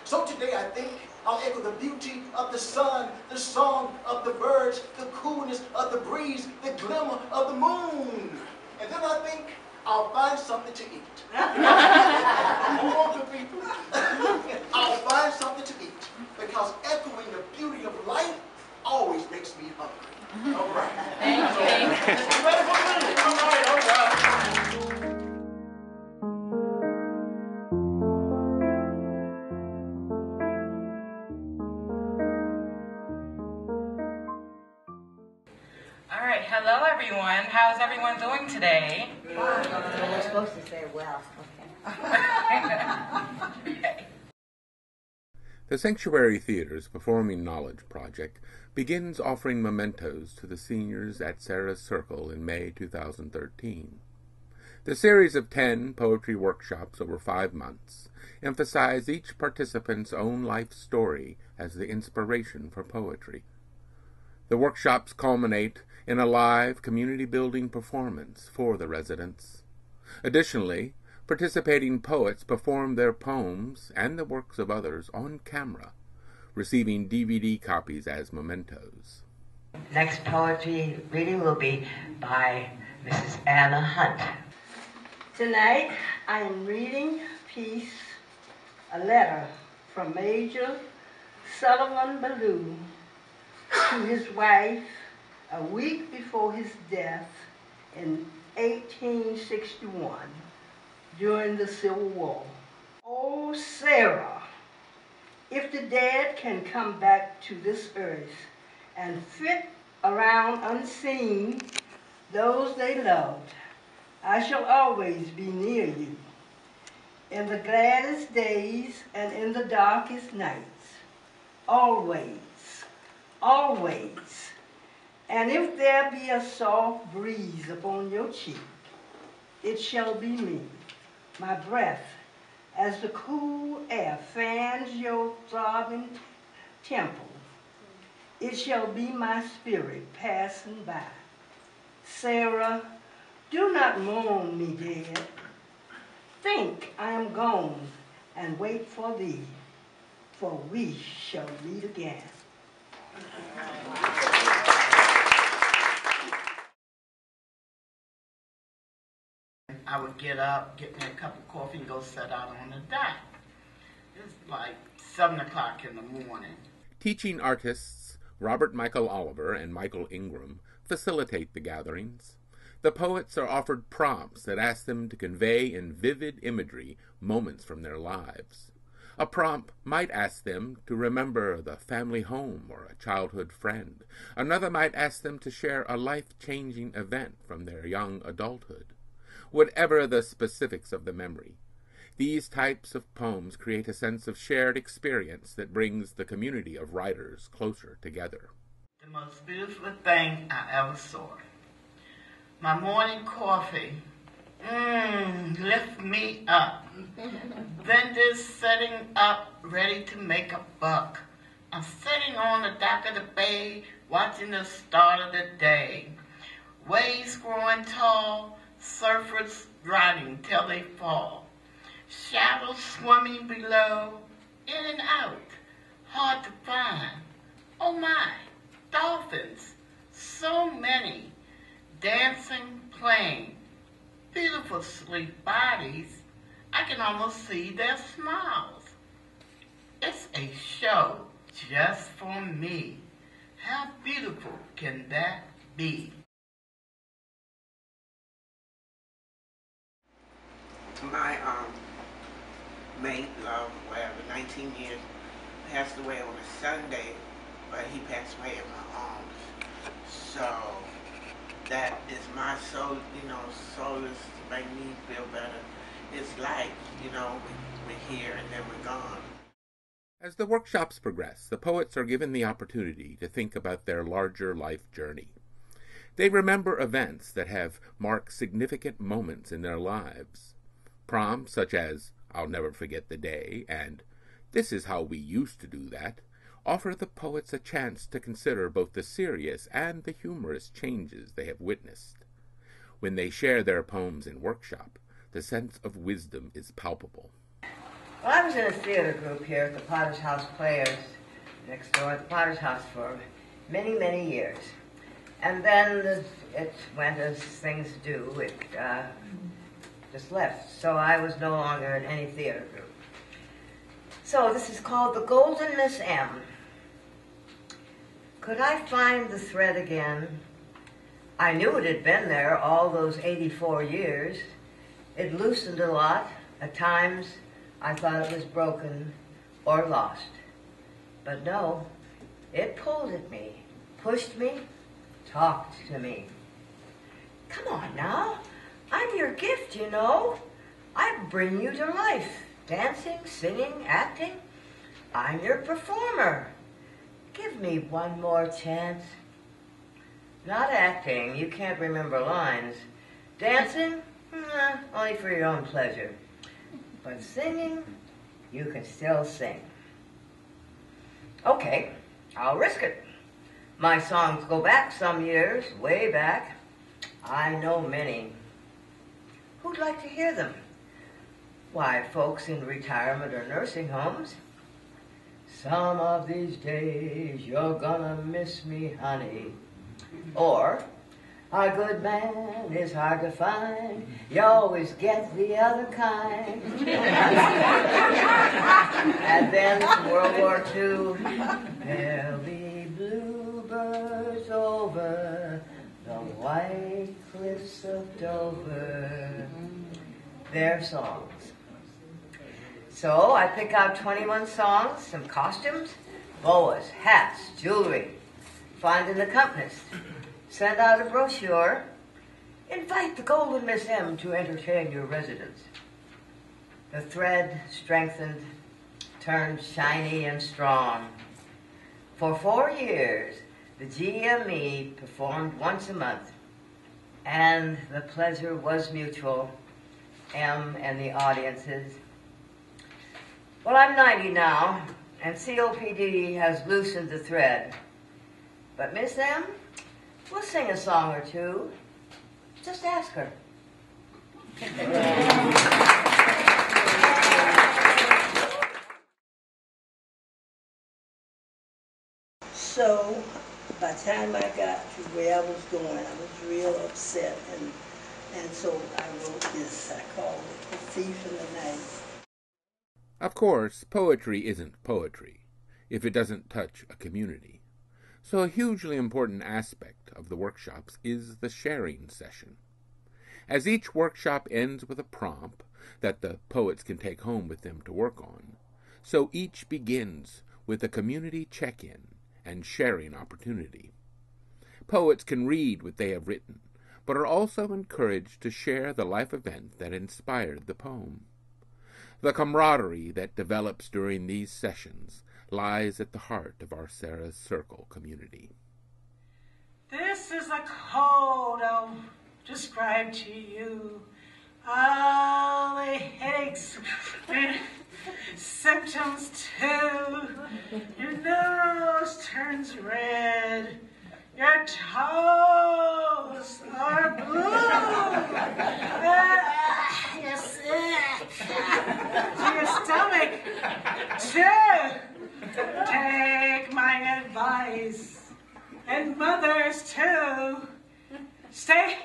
So today I think I'll echo the beauty of the sun, the song of the birds, the coolness of the breeze, the glimmer of the moon. And then I think I'll find something to eat. Hold on to people. I'll find something to eat, because echoing the beauty of life always makes me hungry. All right. Thank you. All right, all right. All right, hello everyone. How's everyone doing today? We're supposed to say well. Okay. The Sanctuary Theater's Performing Knowledge Project begins offering mementos to the seniors at Sarah's Circle in May 2013. The series of 10 poetry workshops over 5 months emphasize each participant's own life story as the inspiration for poetry. The workshops culminate in a live community-building performance for the residents. Additionally, participating poets perform their poems and the works of others on camera, receiving DVD copies as mementos. Next poetry reading will be by Mrs. Anna Hunt. Tonight I am reading a piece, a letter from Major Sullivan Ballou to his wife a week before his death in 1861 during the Civil War. Oh, Sarah, if the dead can come back to this earth and fit around unseen those they loved, I shall always be near you, in the gladdest days and in the darkest nights, always, always. And if there be a soft breeze upon your cheek, it shall be me, my breath, as the cool air fans your throbbing temple. It shall be my spirit passing by. Sarah, do not mourn me dead. Think I am gone and wait for thee, for we shall meet again. I would get up, get me a cup of coffee, and go sit out on the dock. It's like 7 o'clock in the morning. Teaching artists Robert Michael Oliver and Michael Ingram facilitate the gatherings. The poets are offered prompts that ask them to convey in vivid imagery moments from their lives. A prompt might ask them to remember the family home or a childhood friend. Another might ask them to share a life-changing event from their young adulthood. Whatever the specifics of the memory, these types of poems create a sense of shared experience that brings the community of writers closer together. The most beautiful thing I ever saw. My morning coffee, lift me up. Vendors setting up, ready to make a buck. I'm sitting on the dock of the bay, watching the start of the day. Waves growing tall, surfers riding till they fall. Shadows swimming below, in and out, hard to find. Oh my, dolphins, so many, dancing, playing, beautiful sleek bodies. I can almost see their smiles. It's a show just for me. How beautiful can that be? My mate of whatever 19 years passed away on a Sunday, but he passed away in my arms. So that is my soul, solace to make me feel better. It's like, we're here and then we're gone. As the workshops progress, the poets are given the opportunity to think about their larger life journey. They remember events that have marked significant moments in their lives. Prompts such as, "I'll never forget the day," and "This is how we used to do that," offer the poets a chance to consider both the serious and the humorous changes they have witnessed. When they share their poems in workshop, the sense of wisdom is palpable. Well, I was in a theater group here at the Potter's House Players, next door at the Potter's House for many, many years. And then it went as things do. It just left. So I was no longer in any theater group. So this is called The Golden Miss M. Could I find the thread again? I knew it had been there all those 84 years. It loosened a lot. At times, I thought it was broken or lost. But no, it pulled at me, pushed me, talked to me. Come on now, I'm your gift, you know. I bring you to life, dancing, singing, acting. I'm your performer. Give me one more chance. Not acting, you can't remember lines. Dancing, only for your own pleasure. But singing, you can still sing. Okay, I'll risk it. My songs go back some years, way back. I know many. Who'd like to hear them? Why, folks in retirement or nursing homes. Some of these days you're gonna miss me, honey. Or, a good man is hard to find. You always get the other kind. And then World War II. There'll be bluebirds over the white cliffs of Dover. Their songs. So I pick out 21 songs, some costumes, boas, hats, jewelry. Find an accompanist. Send out a brochure. Invite the Golden Miss M to entertain your residents. The thread strengthened, turned shiny and strong. For 4 years, the GME performed once a month, and the pleasure was mutual, M and the audiences. Well, I'm 90 now, and COPD has loosened the thread. But Miss M, we'll sing a song or two. Just ask her. So, by the time I got to where I was going, I was real upset, and so I wrote this. I called it The Thief in the Night. Of course, poetry isn't poetry if it doesn't touch a community. So a hugely important aspect of the workshops is the sharing session. As each workshop ends with a prompt that the poets can take home with them to work on, so each begins with a community check-in and sharing opportunity. Poets can read what they have written, but are also encouraged to share the life event that inspired the poem. The camaraderie that develops during these sessions lies at the heart of our Sarah's Circle community. This is a cold I'll describe to you. All the headaches and symptoms too. Your nose turns red. Your toes are blue. You're sick. Your stomach too. Take my advice, and mothers too. Stay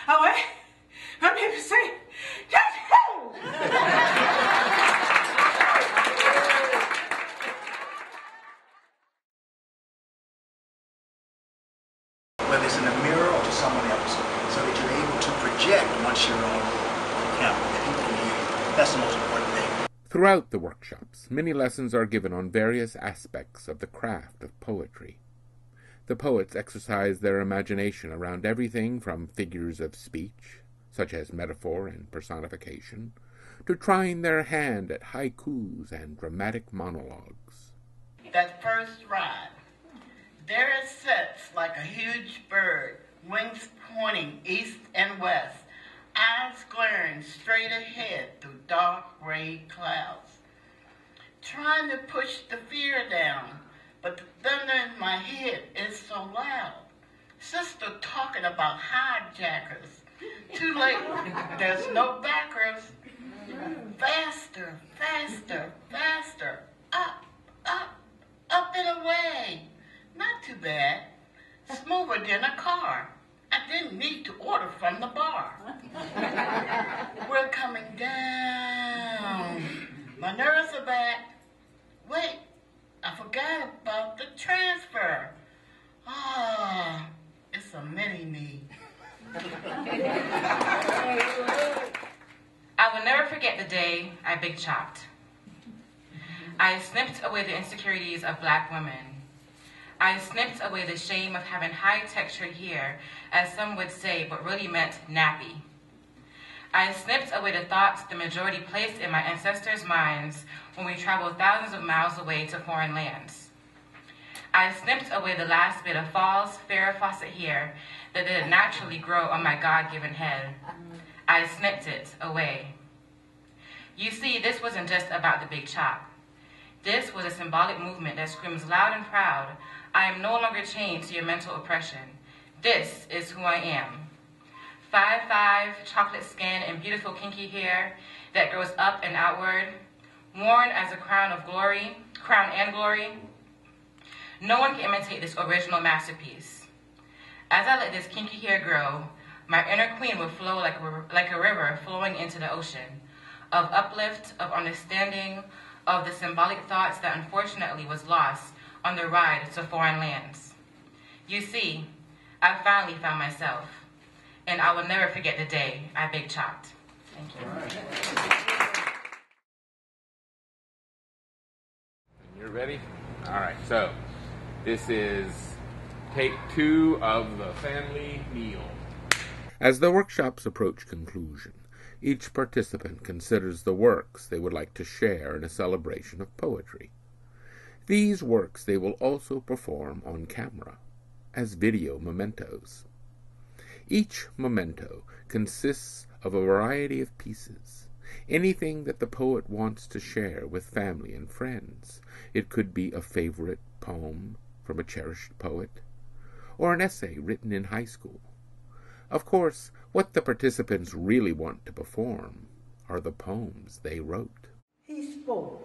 away from people say, whether it's in a mirror or to someone else, so that you're able to project once you're on camera, that people can hear you. That's the most important thing. Throughout the workshops, many lessons are given on various aspects of the craft of poetry. The poets exercise their imagination around everything from figures of speech, such as metaphor and personification, to trying their hand at haikus and dramatic monologues. That first ride, there it sits like a huge bird, wings pointing east and west, eyes glaring straight ahead through dark gray clouds, trying to push the fear down, but the thunder in my head is so loud. Sister talking about hijackers. Too late, there's no backers. faster, faster, faster, up, up, up and away. Not too bad. Smoother than a car. I didn't need to order from the bar. We're coming down. My nerves are back. Wait, I forgot about the transfer. Ah, it's a mini-me. I will never forget the day I big chopped. I snipped away the insecurities of black women. I snipped away the shame of having high-textured hair, as some would say, but really meant nappy. I snipped away the thoughts the majority placed in my ancestors' minds when we traveled thousands of miles away to foreign lands. I snipped away the last bit of false Farrah Fawcett hair that didn't naturally grow on my God-given head. I snipped it away. You see, this wasn't just about the big chop. This was a symbolic movement that screams loud and proud, I am no longer chained to your mental oppression. This is who I am. 5'5", chocolate skin and beautiful kinky hair that grows up and outward, worn as a crown and glory. No one can imitate this original masterpiece. As I let this kinky hair grow, my inner queen will flow like a river flowing into the ocean, of uplift, of understanding, of the symbolic thoughts that unfortunately was lost on the ride to foreign lands. You see, I finally found myself, and I will never forget the day I big chopped. Thank you. You're ready? All right, so this is take 2 of the family meal. As the workshops approach conclusion, each participant considers the works they would like to share in a celebration of poetry. These works they will also perform on camera, as video mementos. Each memento consists of a variety of pieces, anything that the poet wants to share with family and friends. It could be a favorite poem from a cherished poet, or an essay written in high school. Of course, what the participants really want to perform are the poems they wrote. He spoke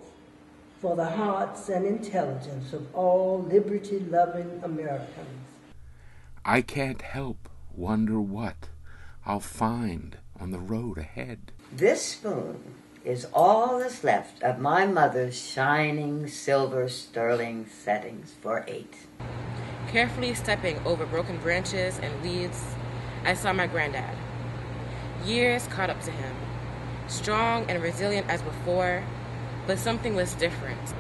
for the hearts and intelligence of all liberty-loving Americans. I can't help wonder what I'll find on the road ahead. This spoon is all that's left of my mother's shining silver sterling settings for 8. Carefully stepping over broken branches and weeds, I saw my granddad. Years caught up to him, strong and resilient as before, but something was different.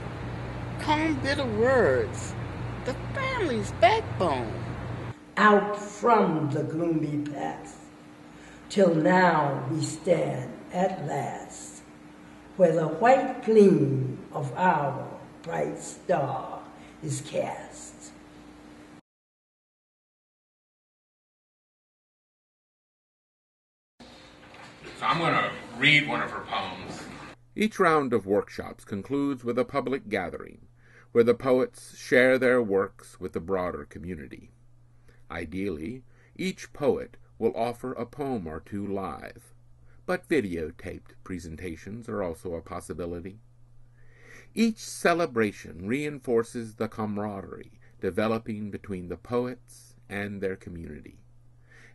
Calm bitter words, the family's backbone. Out from the gloomy past, till now we stand at last, where the white gleam of our bright star is cast. So I'm going to read one of her poems. Each round of workshops concludes with a public gathering, where the poets share their works with the broader community. Ideally, each poet will offer a poem or 2 live, but videotaped presentations are also a possibility. Each celebration reinforces the camaraderie developing between the poets and their community.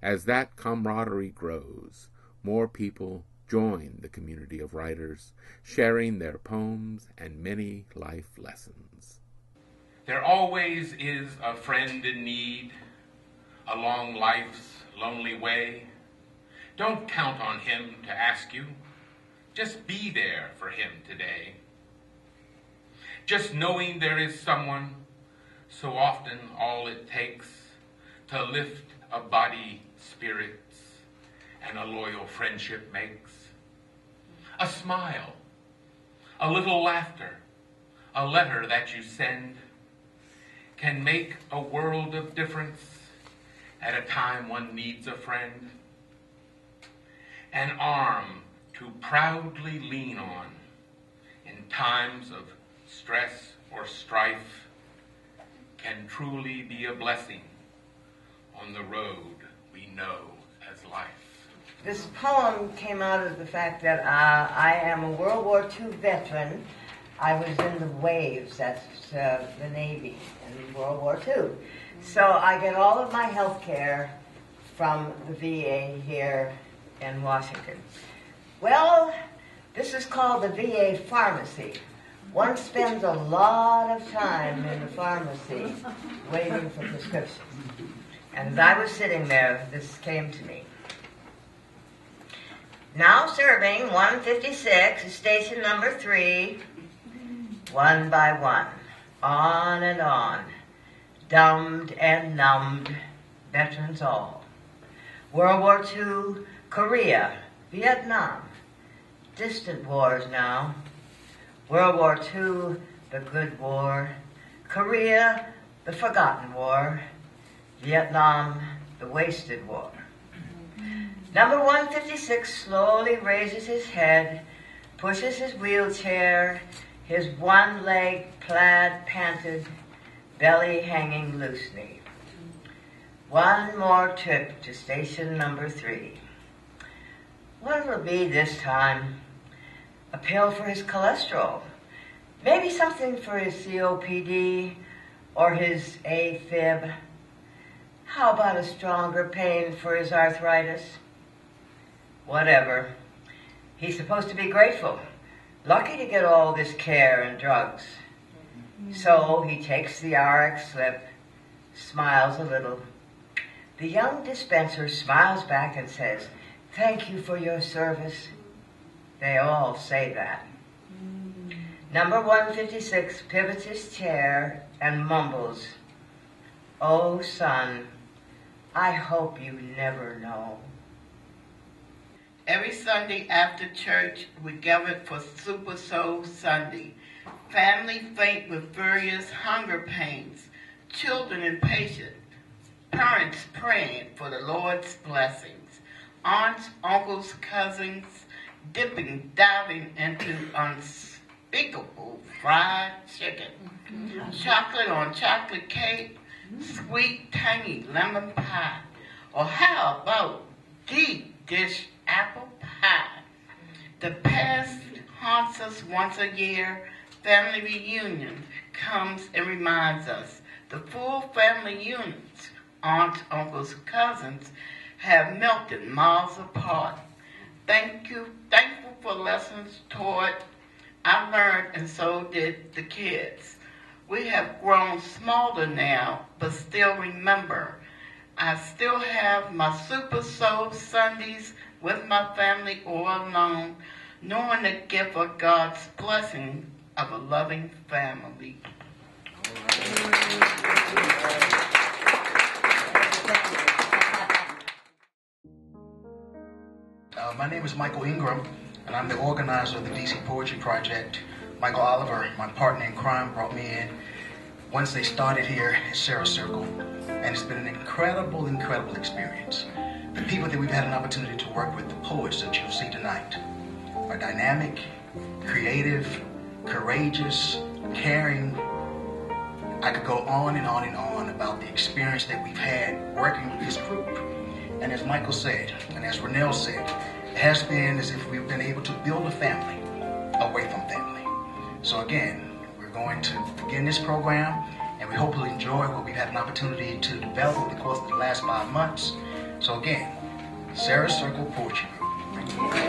As that camaraderie grows, more people join the community of writers, sharing their poems and many life lessons. There always is a friend in need along life's lonely way. Don't count on him to ask you. Just be there for him today. Just knowing there is someone, so often all it takes to lift a body, spirits, and a loyal friendship makes. A smile, a little laughter, a letter that you send can make a world of difference at a time one needs a friend. An arm to proudly lean on in times of stress or strife can truly be a blessing on the road we know as life. This poem came out of the fact that I am a World War II veteran. I was in the Waves, that's the Navy in World War II. So I get all of my health care from the VA here in Washington. Well, this is called the VA pharmacy. One spends a lot of time in the pharmacy waiting for prescriptions. And as I was sitting there, this came to me. Now serving 156, station number 3, one by one, on and on, dumbed and numbed, veterans all. World War II, Korea, Vietnam, distant wars now. World War II, the good war. Korea, the forgotten war. Vietnam, the wasted war. Number 156 slowly raises his head, pushes his wheelchair, his one leg plaid panted, belly hanging loosely. One more trip to station number 3. What will it be this time? A pill for his cholesterol, maybe something for his COPD or his AFib. How about a stronger pain for his arthritis? Whatever. He's supposed to be grateful, lucky to get all this care and drugs. So he takes the RX slip, smiles a little. The young dispenser smiles back and says, "Thank you for your service." They all say that. Number 156 pivots his chair and mumbles, "Oh, son, I hope you never know." Every Sunday after church, we gathered for Super Soul Sunday. Family faint with various hunger pains, children impatient, parents praying for the Lord's blessings, aunts, uncles, cousins, diving into unspeakable fried chicken, chocolate on chocolate cake, sweet, tangy lemon pie, or how about deep dish apple pie? The past haunts us once a year. Family reunion comes and reminds us. The full family units, aunts, uncles, cousins, have melted miles apart. Thankful for lessons taught. I learned, and so did the kids. We have grown smaller now, but still remember. I still have my Super Soul Sundays with my family or alone, knowing the gift of God's blessing of a loving family. My name is Michael Ingram, and I'm the organizer of the DC Poetry Project. Michael Oliver, my partner in crime, brought me in once they started here at Sarah Circle, and it's been an incredible experience. The people that we've had an opportunity to work with, the poets that you'll see tonight, are dynamic, creative, courageous, caring. I could go on and on and on about the experience that we've had working with this group. And as Michael said, and as Renelle said, it has been as if we've been able to build a family away from family. So again, we're going to begin this program, and we hope you'll enjoy what we've had an opportunity to develop over the course of the last 5 months. So again, Sarah Circle Poetry Group.